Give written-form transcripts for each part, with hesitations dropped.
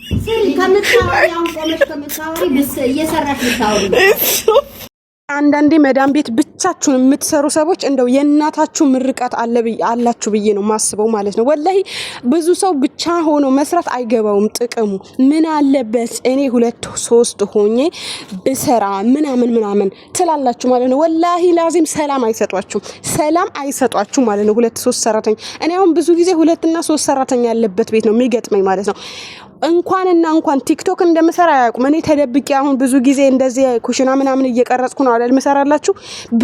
ከምታወሪ አሁን ቆመሽ ከምታወሪ እየሰራሽ ልታወሪ አንዳንዴ መዳም ቤት ብቻችሁን የምትሰሩ ሰዎች እንደው የእናታችሁ ምርቃት አላችሁ ብዬ ነው ማስበው ማለት ነው። ወላሂ ብዙ ሰው ብቻ ሆኖ መስራት አይገባውም ጥቅሙ ምን አለበት እኔ 2 3 ሆኜ ብሰራ ምናምን ትላላችሁ ማለት ነው። ወላሂ ላዚም ሰላም አይሰጧችሁ ማለት ነው። 2 3 ሰራተኛ እኔ አሁን ብዙ ጊዜ 2 እና 3 ሰራተኛ ያለበት ቤት ነው የሚገጥመኝ ማለት ነው። እንኳን ቲክቶክ እንደምሰራ ያውቁም። እኔ ተደብቄ አሁን ብዙ ጊዜ እንደዚህ ኩሽና ምናምን እየቀረጽኩ ነው አይደል መሰራላችሁ።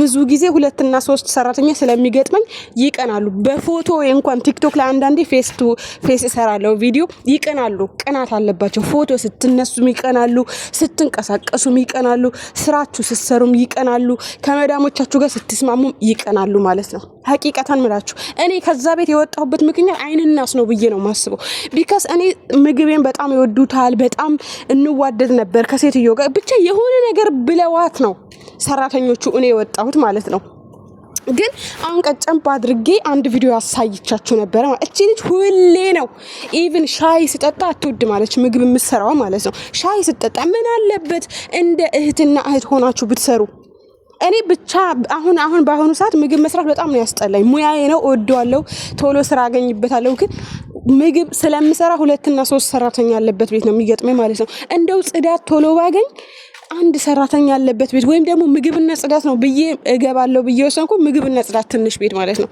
ብዙ ጊዜ 2 እና 3 ሰራተኛ ስለሚገጥመኝ ይቀናሉ። በፎቶ እንኳን ቲክቶክ ላይ አንዳንዴ ፌስ ቱ ፌስ እሰራለሁ ቪዲዮ ይቀናሉ። ቅናት አለባቸው። ፎቶ ስትነሱም ይቀናሉ፣ ስትንቀሳቀሱም ይቀናሉ፣ ስራችሁ ስትሰሩም ይቀናሉ፣ ከመዳሞቻችሁ ጋር ስትስማሙም ይቀናሉ ማለት ነው። ሐቂቃታን ምላችሁ እኔ ከዛ ቤት የወጣሁበት ምክንያት አይንናስ ነው ብዬ ነው ማስበው። ቢካዝ እኔ ምግቤን በጣም ይወዱታል። በጣም እንዋደድ ነበር ከሴትዮ ጋር ብቻ የሆነ ነገር ብለዋት ነው ሰራተኞቹ እኔ የወጣሁት ማለት ነው። ግን አሁን ቀጨም አድርጌ አንድ ቪዲዮ አሳይቻችሁ ነበር ማለት እቺ ልጅ ሁሌ ነው ኢቭን ሻይ ስጠጣ አትወድ ማለት ምግብ የምትሰራው ማለት ነው። ሻይ ስጠጣ ምን አለበት እንደ እህትና እህት ሆናችሁ ብትሰሩ። እኔ ብቻ አሁን በአሁኑ ሰዓት ምግብ መስራት በጣም ነው ያስጠላኝ። ሙያዬ ነው እወደዋለሁ፣ ቶሎ ስራ አገኝበታለሁ። ግን ምግብ ስለምሰራ 2 እና 3 ሰራተኛ ያለበት ቤት ነው የሚገጥመኝ ማለት ነው። እንደው ጽዳት ቶሎ ባገኝ አንድ ሰራተኛ ያለበት ቤት ወይም ደግሞ ምግብና ጽዳት ነው ብዬ እገባለሁ ብዬ ወሰንኩ። ምግብና ጽዳት ትንሽ ቤት ማለት ነው።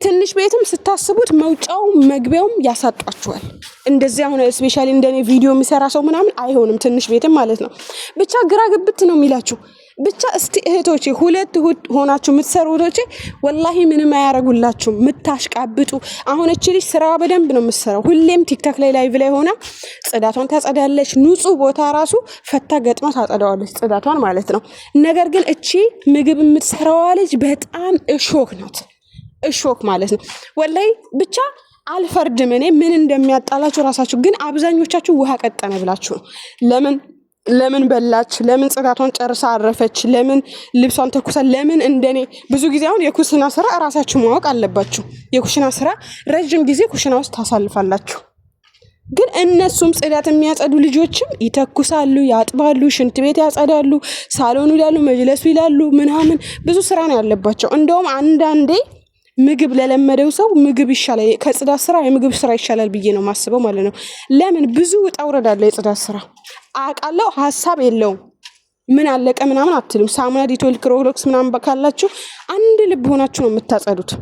ትንሽ ቤትም ስታስቡት መውጫው መግቢያውም ያሳጣችኋል። እንደዚህ አሁን ስፔሻሊ እንደኔ ቪዲዮ የሚሰራ ሰው ምናምን አይሆንም ትንሽ ቤትም ማለት ነው። ብቻ ግራ ግብት ነው የሚላችሁ። ብቻ እስቲ እህቶቼ 2 ሆናችሁ የምትሰሩ እህቶቼ ወላሂ ምንም አያረጉላችሁ ምታሽቃብጡ። አሁን እቺ ልጅ ስራ በደንብ ነው የምትሰራው። ሁሌም ቲክቶክ ላይ ላይቭ ላይ ሆና ጽዳቷን ታጸዳለች። ንጹህ ቦታ ራሱ ፈታ ገጥማ ታጸዳዋለች ጽዳቷን ማለት ነው። ነገር ግን እቺ ምግብ የምትሰራው ልጅ በጣም እሾክ ናት። እሾክ ማለት ነው። ወላሂ ብቻ አልፈርድም እኔ ምን እንደሚያጣላችሁ ራሳችሁ። ግን አብዛኞቻችሁ ውሃ ቀጠነ ብላችሁ ነው ለምን በላች፣ ለምን ጽዳቷን ጨርሳ አረፈች፣ ለምን ልብሷን ተኩሳ፣ ለምን እንደኔ ብዙ ጊዜ አሁን የኩሽና ስራ ራሳችሁ ማወቅ አለባችሁ። የኩሽና ስራ ረጅም ጊዜ ኩሽና ውስጥ ታሳልፋላችሁ። ግን እነሱም ጽዳት የሚያጸዱ ልጆችም ይተኩሳሉ፣ ያጥባሉ፣ ሽንት ቤት ያጸዳሉ፣ ሳሎኑ ይላሉ፣ መጅለሱ ይላሉ ምናምን ብዙ ስራ ነው ያለባቸው። እንደውም አንዳንዴ ምግብ ለለመደው ሰው ምግብ ይሻላል ከጽዳት ስራ የምግብ ስራ ይሻላል ብዬ ነው ማስበው ማለት ነው። ለምን ብዙ ውጣ ውረድ አለ የጽዳት ስራ አቃለው ሐሳብ የለውም። ምን አለቀ ምናምን አትሉም። ሳሙና ዲቶል ክሮክስ ምናምን በካላችሁ አንድ ልብ ሆናችሁ ነው የምታጸዱት።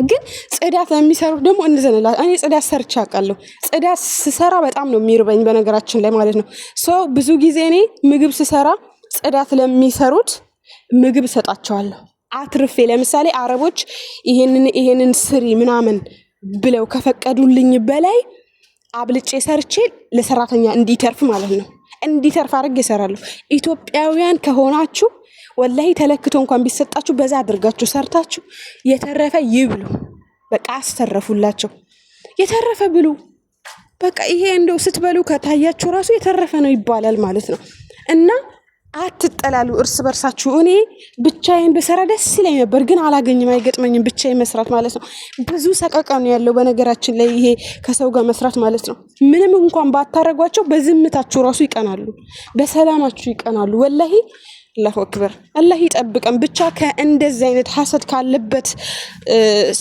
ግን ጽዳት ለሚሰሩት ደግሞ እንዘነላ እኔ ጽዳት ሰርቻ አቃለሁ። ጽዳት ስሰራ በጣም ነው የሚርበኝ በነገራችን ላይ ማለት ነው። ብዙ ጊዜ እኔ ምግብ ስሰራ ጽዳት ለሚሰሩት ምግብ ሰጣቸዋለሁ አትርፌ። ለምሳሌ አረቦች ይሄንን ስሪ ምናምን ብለው ከፈቀዱልኝ በላይ አብልጬ ሰርቼ ለሰራተኛ እንዲተርፍ ማለት ነው እንዲተርፍ አድርጌ እሰራለሁ። ኢትዮጵያውያን ከሆናችሁ ወላሂ ተለክቶ እንኳን ቢሰጣችሁ በዛ አድርጋችሁ ሰርታችሁ የተረፈ ይብሉ። በቃ አስተረፉላቸው። የተረፈ ብሉ። በቃ ይሄ እንደው ስትበሉ ከታያችሁ ራሱ የተረፈ ነው ይባላል ማለት ነው። እና አትጠላሉ እርስ በርሳችሁ። እኔ ብቻዬን በሰራ ደስ ይለኝ ነበር፣ ግን አላገኝም፣ አይገጥመኝም ብቻዬን መስራት ማለት ነው። ብዙ ሰቀቀን ያለው በነገራችን ላይ ይሄ ከሰው ጋር መስራት ማለት ነው። ምንም እንኳን ባታረጓቸው በዝምታችሁ ራሱ ይቀናሉ፣ በሰላማችሁ ይቀናሉ። ወላሂ አላሁ አክበር አላህ ይጠብቀን። ብቻ ከእንደዚህ አይነት ሐሰት ካለበት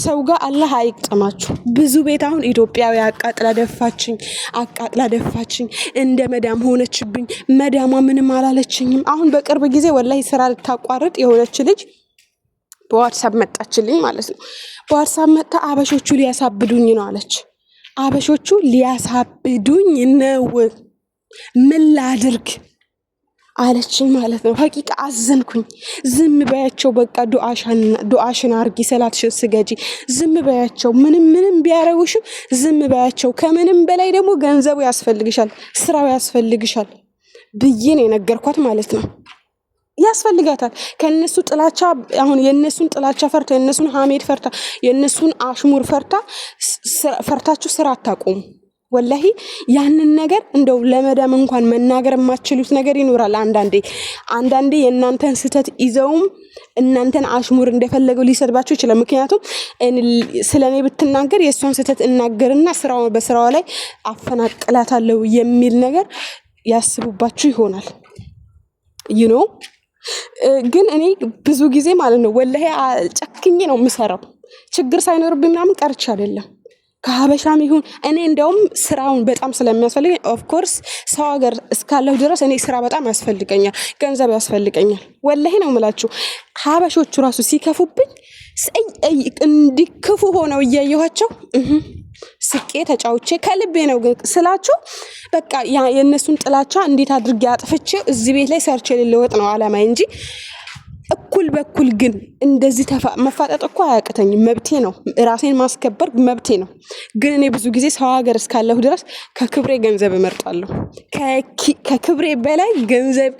ሰው ጋር አላህ አይቅጠማችሁ። ብዙ ቤት አሁን ኢትዮጵያዊ አቃጥላ ደፋችኝ እንደ መዳም ሆነችብኝ፣ መዳሟ ምንም አላለችኝም። አሁን በቅርብ ጊዜ ወላሂ ስራ ልታቋርጥ የሆነች ልጅ በዋትስአፕ መጣችልኝ ማለት ነው። በዋትስአፕ መጣ አበሾቹ ሊያሳብዱኝ ነው አለች። አበሾቹ ሊያሳብዱኝ ነው ምን ላድርግ አለችኝ ማለት ነው። ሐቂቃ አዘንኩኝ። ዝም በያቸው በቃ ዱዓሽን አርጊ፣ ሰላትሽን ስገጂ፣ ዝም በያቸው። ምንም ቢያረጉሽም ዝም በያቸው። ከምንም በላይ ደግሞ ገንዘቡ ያስፈልግሻል፣ ስራው ያስፈልግሻል ብዬ ነው የነገርኳት ማለት ነው። ያስፈልጋታል። ከነሱ ጥላቻ አሁን የነሱን ጥላቻ ፈርታ የነሱን ሐሜድ ፈርታ የነሱን አሽሙር ፈርታችሁ ስራ አታቆሙ። ወላሂ ያንን ነገር እንደው ለመዳም እንኳን መናገር የማትችሉት ነገር ይኖራል። አንዳንዴ የእናንተን ስህተት ይዘውም እናንተን አሽሙር እንደፈለገው ሊሰድባችሁ ይችላል። ምክንያቱም ስለኔ ብትናገር የእሷን ስህተት እናገርና በስራዋ ላይ አፈናቅላታለሁ የሚል ነገር ያስቡባችሁ ይሆናል። ግን እኔ ብዙ ጊዜ ማለት ነው ወላሂ ጨክኜ ነው የምሰራው። ችግር ሳይኖርብኝ ምናምን ቀርቼ አይደለም። ከሀበሻም ይሁን እኔ እንደውም ስራውን በጣም ስለሚያስፈልገኝ ኦፍኮርስ ሰው ሀገር እስካለሁ ድረስ እኔ ስራ በጣም ያስፈልገኛል፣ ገንዘብ ያስፈልገኛል። ወላሂ ነው የምላችሁ። ሀበሾቹ ራሱ ሲከፉብኝ እንዲክፉ ሆነው እያየኋቸው ስቄ ተጫውቼ ከልቤ ነው ስላችሁ በቃ የእነሱን ጥላቻ እንዴት አድርጌ አጥፍቼ እዚህ ቤት ላይ ሰርቼ ልለወጥ ነው አላማዬ እንጂ እኩል በኩል ግን እንደዚህ መፋጠጥ እኮ አያቅተኝም። መብቴ ነው፣ ራሴን ማስከበር መብቴ ነው። ግን እኔ ብዙ ጊዜ ሰው ሀገር እስካለሁ ድረስ ከክብሬ ገንዘብ እመርጣለሁ። ከክብሬ በላይ ገንዘብ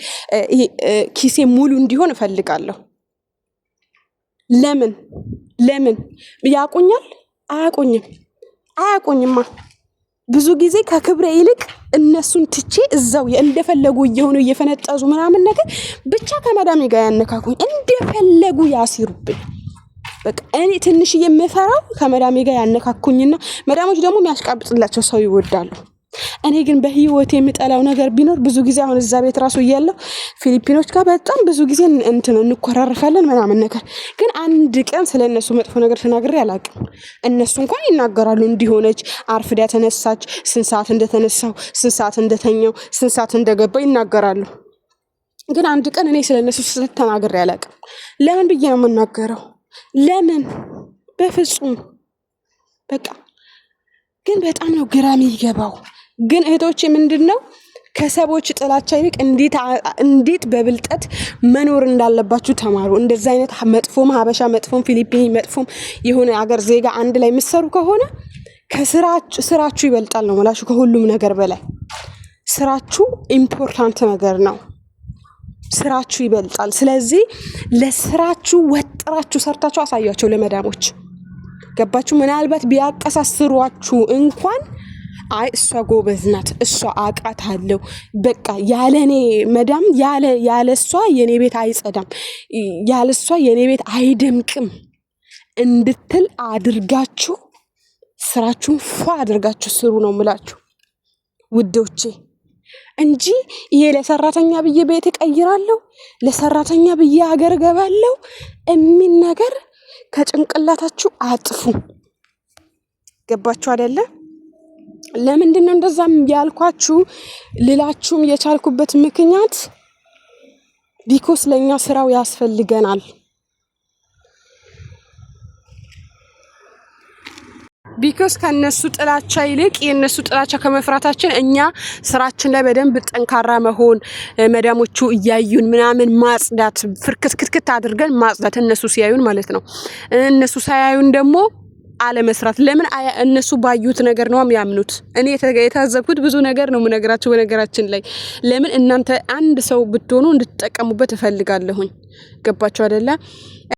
ኪሴ ሙሉ እንዲሆን እፈልጋለሁ። ለምን ያቁኛል? አያቁኝማ። ብዙ ጊዜ ከክብሬ ይልቅ እነሱን ትቼ እዛው እንደፈለጉ እየሆኑ እየፈነጠዙ ምናምን ነገር ብቻ ከመዳሜ ጋር ያነካኩኝ እንደፈለጉ ያሲሩብኝ። በቃ እኔ ትንሽ የምፈራው ከመዳሜ ጋር ያነካኩኝና መዳሞች ደግሞ የሚያሽቃብጥላቸው ሰው ይወዳሉ። እኔ ግን በህይወት የምጠላው ነገር ቢኖር ብዙ ጊዜ አሁን እዛ ቤት ራሱ እያለሁ ፊሊፒኖች ጋር በጣም ብዙ ጊዜ እንኮራረፋለን ምናምን ነገር፣ ግን አንድ ቀን ስለነሱ መጥፎ ነገር ተናግሬ አላውቅም። እነሱ እንኳን ይናገራሉ፣ እንዲሆነች አርፍዳ ተነሳች፣ ስንት ሰዓት እንደተነሳው፣ ስንት ሰዓት እንደተኛው፣ ስንት ሰዓት እንደገባው ይናገራሉ። ግን አንድ ቀን እኔ ስለነሱ ስህተት ተናግሬ አላውቅም። ለምን ብዬ ነው የምናገረው? ለምን? በፍጹም በቃ። ግን በጣም ነው ግራም ይገባው። ግን እህቶቼ ምንድነው ከሰዎች ጥላቻ ይልቅ እንዴት በብልጠት መኖር እንዳለባችሁ ተማሩ። እንደዛ አይነት መጥፎም ሀበሻ መጥፎም ፊሊፒኒ መጥፎም የሆነ አገር ዜጋ አንድ ላይ ምሰሩ ከሆነ ስራችሁ ይበልጣል ነው ማለት። ከሁሉም ነገር በላይ ስራችሁ ኢምፖርታንት ነገር ነው። ስራችሁ ይበልጣል። ስለዚህ ለስራችሁ ወጥራችሁ ሰርታችሁ አሳያቸው ለመዳሞች። ገባችሁ? ምናልባት ቢያቀሳስሯችሁ እንኳን አይ እሷ ጎበዝ ናት፣ እሷ አውቃታለሁ፣ በቃ ያለኔ መዳም ያለ እሷ የኔ ቤት አይጸዳም፣ ያለ እሷ የኔ ቤት አይደምቅም እንድትል አድርጋችሁ ስራችሁን ፏ አድርጋችሁ ስሩ ነው የምላችሁ ውዶቼ። እንጂ ይሄ ለሰራተኛ ብዬ ቤት እቀይራለሁ፣ ለሰራተኛ ብዬ ሀገር ገባለሁ የሚል ነገር ከጭንቅላታችሁ አጥፉ። ገባችሁ አይደለ? ለምንድን ነው እንደዛም ያልኳችሁ ልላችሁም የቻልኩበት ምክንያት ቢኮስ ለኛ ስራው ያስፈልገናል። ቢኮስ ከነሱ ጥላቻ ይልቅ የነሱ ጥላቻ ከመፍራታችን እኛ ስራችን ላይ በደንብ ጠንካራ መሆን፣ መዳሞቹ እያዩን ምናምን ማጽዳት፣ ፍርክትክትክት አድርገን ማጽዳት፣ እነሱ ሲያዩን ማለት ነው። እነሱ ሳያዩን ደግሞ አለመስራት። ለምን? እነሱ ባዩት ነገር ነው የሚያምኑት። እኔ የታዘብኩት ብዙ ነገር ነው የምነግራችሁ በነገራችን ላይ። ለምን እናንተ አንድ ሰው ብትሆኑ እንድትጠቀሙበት እፈልጋለሁኝ። ገባችሁ አይደለ?